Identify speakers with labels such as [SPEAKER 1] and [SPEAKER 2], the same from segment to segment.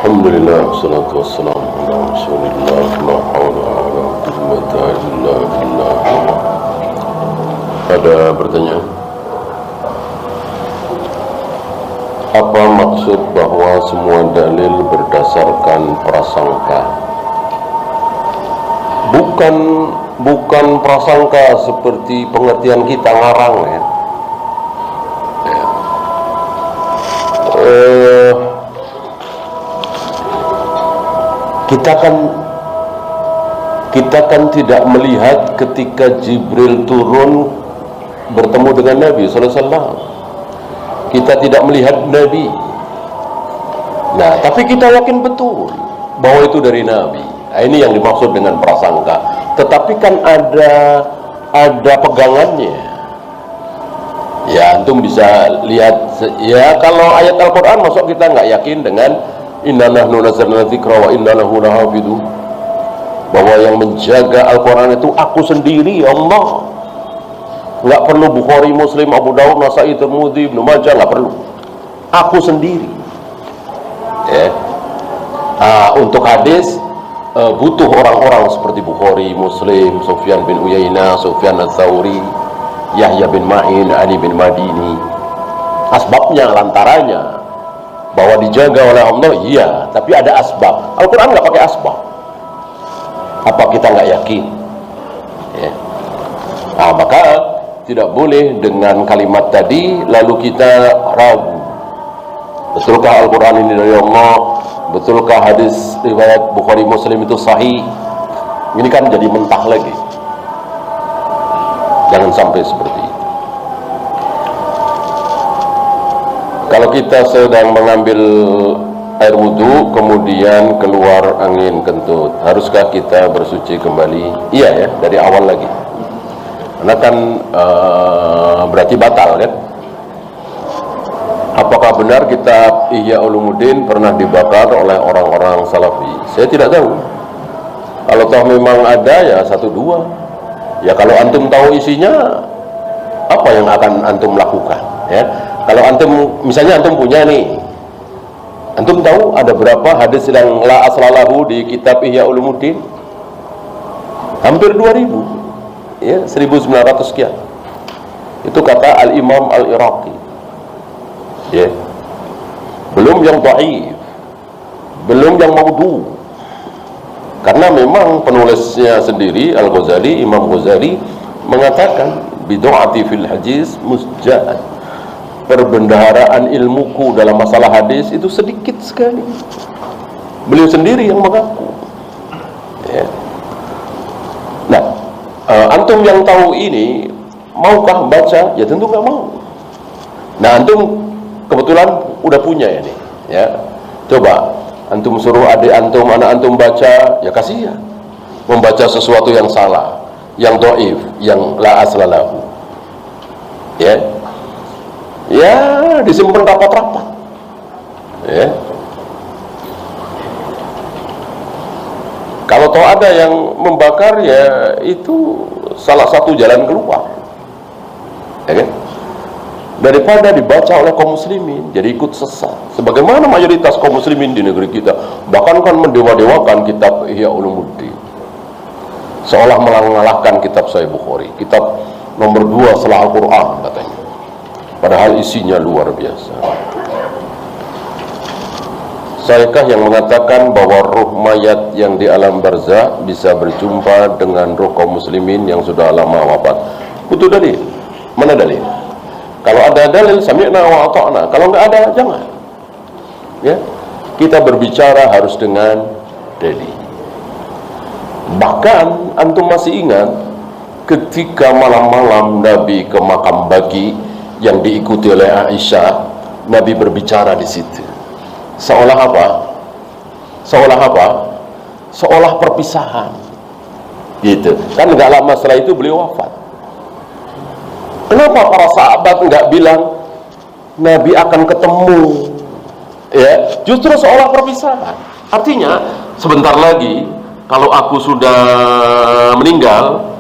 [SPEAKER 1] Alhamdulillah, wassalatu wassalamu ala rasulillah, la hawla wa la quwwata illa billah. Ada pertanyaan? Apa maksud bahwa semua dalil berdasarkan prasangka? Bukan prasangka seperti pengertian kita ngarang ya. Kita kan tidak melihat ketika Jibril turun bertemu dengan Nabi sallallahu alaihi wasallam. Kita tidak melihat Nabi. Nah, tapi kita yakin betul bahwa itu dari Nabi. Nah, ini yang dimaksud dengan prasangka. Tetapi kan ada pegangannya. Ya, antum bisa lihat ya, kalau ayat Al-Qur'an masuk kita nggak yakin dengan inna nahnu nazzalna dzikra wa inna lahu lahafidzu, bahwa yang menjaga Al-Quran itu aku sendiri, Allah. Nggak perlu Bukhari, Muslim, Abu Dawud, Nasai, Tirmidzi, Ibnu Majah, nggak perlu. Aku sendiri ya. Untuk hadis butuh orang-orang seperti Bukhari, Muslim, Sufyan bin Uyainah, Sufyan Ats-Tsauri, Yahya bin Ma'in, Ali bin Madini. Asbabnya, lantarannya bahwa dijaga oleh Allah, iya, tapi ada asbab. Al-Quran nggak pakai asbab. Apa kita nggak yakin ya? Maka tidak boleh dengan kalimat tadi lalu kita ragu, betulkah Al-Quran ini dari Allah, betulkah hadis riwayat Bukhari Muslim itu sahih. Ini kan jadi mentah lagi. Jangan sampai seperti itu. Kalau kita sedang mengambil air wudhu kemudian keluar angin kentut, haruskah kita bersuci kembali? Iya ya, dari awal lagi. Karena kan berarti batal kan? Apakah benar kitab Ihya Ulumuddin pernah dibakar oleh orang-orang Salafi? Saya tidak tahu. Kalau toh memang ada ya satu dua. Ya kalau antum tahu isinya, apa yang akan antum lakukan? Ya, kalau antum misalnya antum punya nih, antum tahu ada berapa hadis yang la aslalahu di kitab Ihya Ulumuddin? Hampir 2000 ya, 1900 sekian. Itu kata Al-Imam Al-Iraqi ya. Belum yang dhaif, belum yang maudhu. Karena memang penulisnya sendiri Al-Ghazali, Imam Ghazali mengatakan bidu'ati fil hadis musja'at, perbendaharaan ilmuku dalam masalah hadis itu sedikit sekali. Beliau sendiri yang mengaku ya. Nah, antum yang tahu ini maukah baca? Ya tentu nggak mau. Nah, antum kebetulan udah punya ini ya. Coba antum suruh adik antum, anak antum baca, ya kasihan membaca sesuatu yang salah, yang dhaif, yang la aslalahu ya. Ya, disimpan rapat-rapat ya. Kalau toh ada yang membakar, ya itu salah satu jalan keluar ya kan? Daripada dibaca oleh kaum muslimin jadi ikut sesat, sebagaimana mayoritas kaum muslimin di negeri kita. Bahkan kan mendewa-dewakan kitab Ihya Ulumuddin, seolah mengalahkan kitab Sahih Bukhari, kitab nomor 2 setelah Al-Quran katanya, padahal isinya luar biasa. Sayakah yang mengatakan bahwa ruh mayat yang di alam barzakh bisa berjumpa dengan ruh kaum muslimin yang sudah lama wafat? Butuh dalil. Mana dalil? Kalau ada dalil sami'na wa ata'na, kalau nggak ada jangan ya. Kita berbicara harus dengan dalil. Bahkan antum masih ingat ketika malam-malam Nabi ke makam Baqi yang diikuti oleh Aisyah, Nabi berbicara di situ. Seolah apa? Seolah apa? Seolah perpisahan. Gitu. Kan nggak lama setelah itu beliau wafat. Kenapa para sahabat nggak bilang Nabi akan ketemu? Ya, justru seolah perpisahan. Artinya sebentar lagi kalau aku sudah meninggal,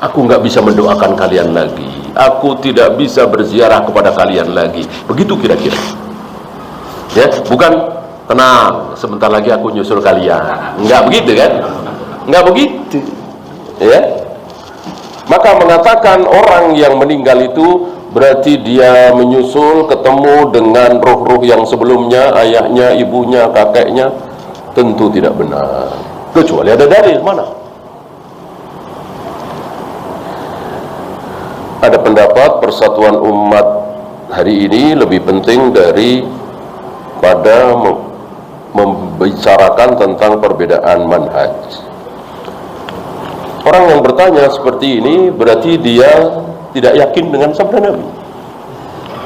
[SPEAKER 1] aku nggak bisa mendoakan kalian lagi. Aku tidak bisa berziarah kepada kalian lagi. Begitu kira-kira. Ya, bukan tenang, sebentar lagi aku nyusul kalian. Enggak begitu kan? Enggak begitu, ya. Maka mengatakan orang yang meninggal itu berarti dia menyusul ketemu dengan roh-roh yang sebelumnya, ayahnya, ibunya, kakeknya, tentu tidak benar. Kecuali ada dalil. Mana? Ada pendapat persatuan umat hari ini lebih penting daripada membicarakan tentang perbedaan manhaj. Orang yang bertanya seperti ini berarti dia tidak yakin dengan sabda Nabi.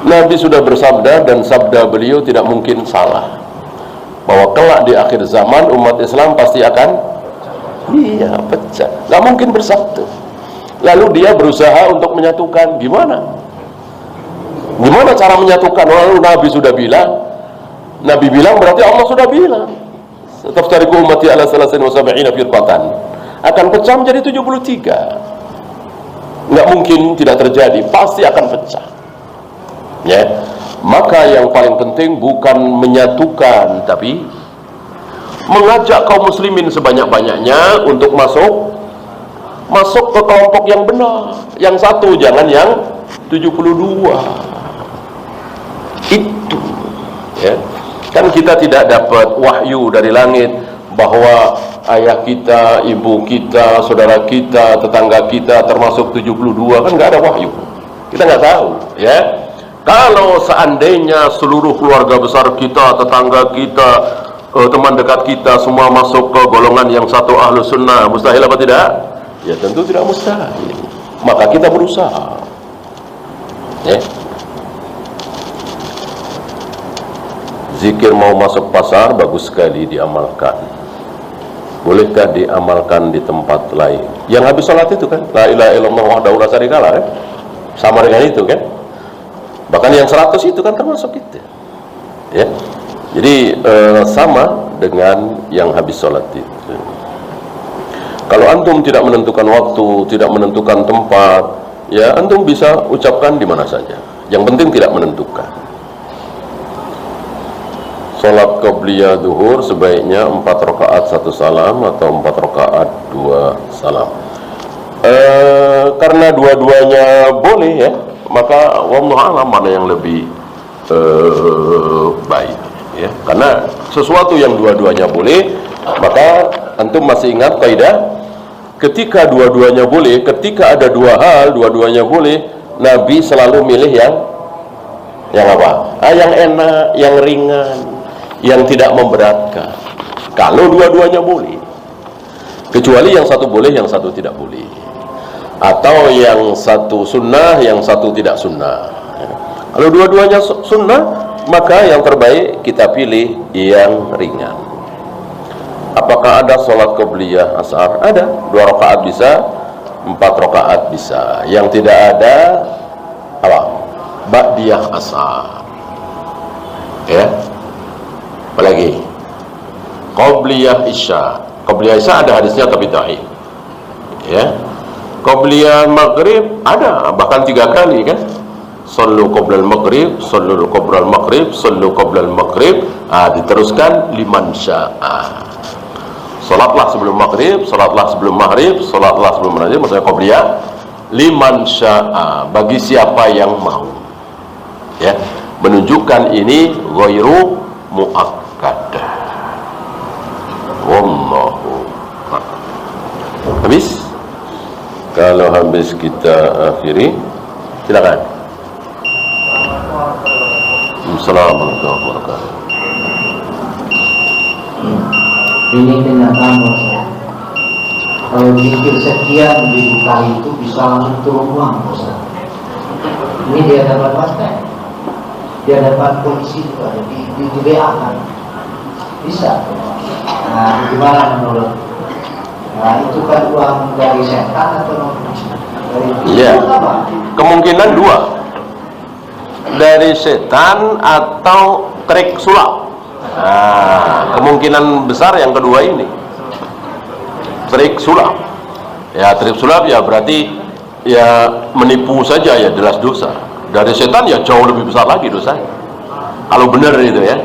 [SPEAKER 1] Nabi sudah bersabda dan sabda beliau tidak mungkin salah, bahwa kelak di akhir zaman umat Islam pasti akan pecah, nggak mungkin bersatu. Lalu dia berusaha untuk menyatukan. Gimana cara menyatukan? Lalu Nabi sudah bilang, Nabi bilang berarti Allah sudah bilang, "Taftariqu ummati ala 73 firqatan." Akan pecah menjadi 73. Nggak mungkin tidak terjadi, pasti akan pecah. Ya, maka yang paling penting bukan menyatukan, tapi mengajak kaum muslimin sebanyak-banyaknya untuk masuk ke kelompok yang benar. Yang satu, jangan yang 72. Itu, ya. Kan kita tidak dapat wahyu dari langit bahwa ayah kita, ibu kita, saudara kita, tetangga kita termasuk 72, kan nggak ada wahyu. Kita nggak tahu, ya. Kalau seandainya seluruh keluarga besar kita, tetangga kita, teman dekat kita semua masuk ke golongan yang satu ahlus sunnah, mustahil apa tidak? Ya tentu tidak mustahil. Maka kita berusaha, ya. Zikir mau masuk pasar bagus sekali diamalkan. Bolehkah diamalkan di tempat lain? Yang habis sholat itu kan, la ilaha illallah wahdahu la syarikalah, kan? Sama dengan itu kan. Bahkan yang 100 itu kan termasuk itu, ya. Jadi sama dengan yang habis sholat itu. Kalau antum tidak menentukan waktu, tidak menentukan tempat, ya antum bisa ucapkan di mana saja. Yang penting tidak menentukan. Salat qabliyah zuhur sebaiknya 4 rakaat 1 salam atau 4 rakaat 2 salam. Karena dua-duanya boleh, ya, maka wallahu a'lam mana yang lebih baik, ya. Karena sesuatu yang dua-duanya boleh, maka antum masih ingat kaidah ketika dua-duanya boleh, ketika ada dua hal dua-duanya boleh, Nabi selalu milih yang apa? Yang enak, yang ringan, yang tidak memberatkan. Kalau dua-duanya boleh, kecuali yang satu boleh, yang satu tidak boleh, atau yang satu sunnah, yang satu tidak sunnah. Kalau dua-duanya sunnah, maka yang terbaik kita pilih yang ringan. Apakah ada sholat qabliyah asar? Ada, 2 rakaat bisa, 4 rakaat bisa. Yang tidak ada apa? Ba'diyah asar, ya. Apalagi qabliyah isya. Qabliyah isya ada hadisnya tapi dhaif, ya. Qabliyah maghrib ada, bahkan 3 kali kan. Sallu qoblal maghrib, sallu qoblal maghrib, sallu qoblal maghrib. Diteruskan liman sya'a. Salatlah sebelum maghrib, salatlah sebelum maghrib, salatlah sebelum maghrib, maksudnya qabliyah liman sya'a, bagi siapa yang mau, ya. Menunjukkan ini ghairu muakkadah. Wallahu a'lam. Habis? Kalau habis kita akhiri, silakan. Assalamualaikum warahmatullahi wabarakatuh.
[SPEAKER 2] Ini kenyataan Ustaz. Kalau zikir sekian ribu kali itu bisa langsung turun uang Ustaz. Ini dia dapat pastek, dia dapat polisi juga, di BA kan bisa. Nah, gimana menurut? Nah, itu kan uang dari setan atau dari apa?
[SPEAKER 1] Kemungkinan 2, dari setan atau trik sulap. Kemungkinan besar yang kedua ini, trik sulap. Ya, trik sulap ya berarti ya menipu saja, ya jelas dosa. Dari setan ya jauh lebih besar lagi dosanya, kalau benar itu, ya.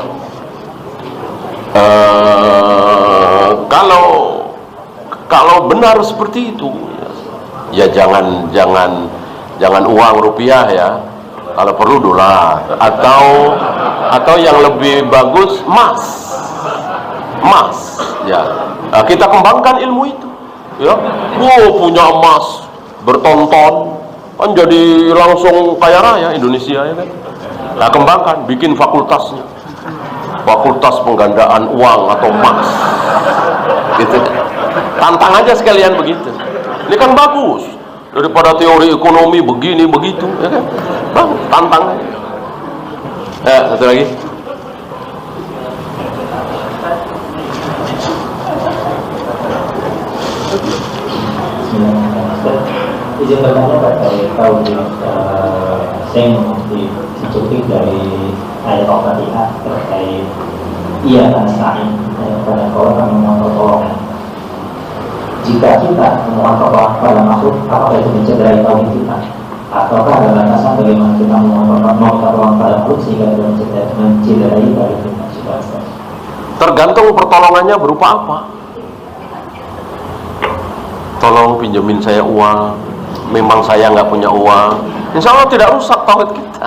[SPEAKER 1] Kalau benar seperti itu, ya jangan uang rupiah ya. Kalau perlu dolar, atau yang lebih bagus emas, ya. Nah, kita kembangkan ilmu itu, ya. Punya emas bertonton, kan jadi langsung kaya raya Indonesia, ya kan? Nah, kembangkan, bikin fakultasnya, fakultas penggandaan uang atau emas, gitu. Tantang aja sekalian begitu. Ini kan bagus daripada teori ekonomi begini begitu, ya kan? Bang, tantang. Ya, satu lagi.
[SPEAKER 3] Izin bertanya Pak, kalau saya mengutip diculik dari ayat Al-Fatihah terkait ia akan sa'in pada orang memohon pertolongan. Jika kita memohon pertolongan pada makhluk, apakah itu mencederai tauhid kita? Ataukah ada batasan bagaimana kita memohon pertolongan pada makhluk sehingga tidak mencederai tauhid kita?
[SPEAKER 1] Tergantung pertolongannya berupa apa. Tolong pinjemin saya uang, memang saya nggak punya uang, insya Allah tidak rusak tauhid kita.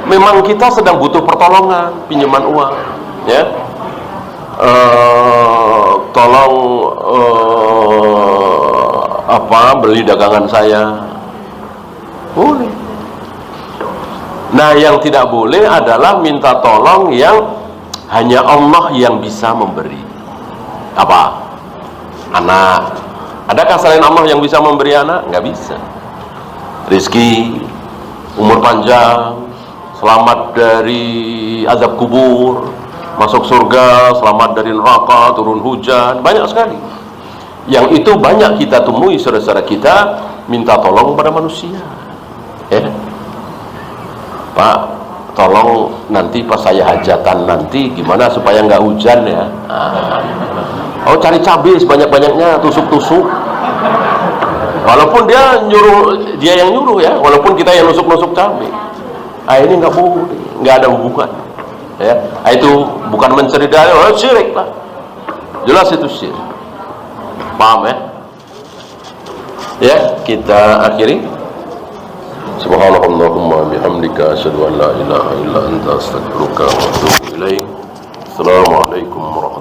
[SPEAKER 1] Memang kita sedang butuh pertolongan, pinjaman uang, ya. Tolong beli dagangan saya, boleh. Nah, yang tidak boleh adalah minta tolong yang hanya Allah yang bisa memberi. Apa? Anak. Adakah selain Allah yang bisa memberi anak? Nggak bisa. Rizki, umur panjang, selamat dari azab kubur, masuk surga, selamat dari neraka, turun hujan, banyak sekali. Yang itu banyak kita temui saudara-saudara kita minta tolong pada manusia. Pak, tolong nanti pas saya hajatan nanti gimana supaya nggak hujan ya. Oh, cari cabai sebanyak-banyaknya, tusuk-tusuk. Walaupun dia yang nyuruh ya, walaupun kita yang nusuk-nusuk cabai. Ini nggak boleh, nggak ada hubungan. Ya, itu bukan mencederai, syirik lah. Jelas itu syirik. Paham ya? Ya, kita akhiri. Subhanallahumma bihamdika asyhadu an la ilaha illa anta astaghfiruka wa atubu ilaik. Assalamualaikum warahmatullahi wabarakatuh.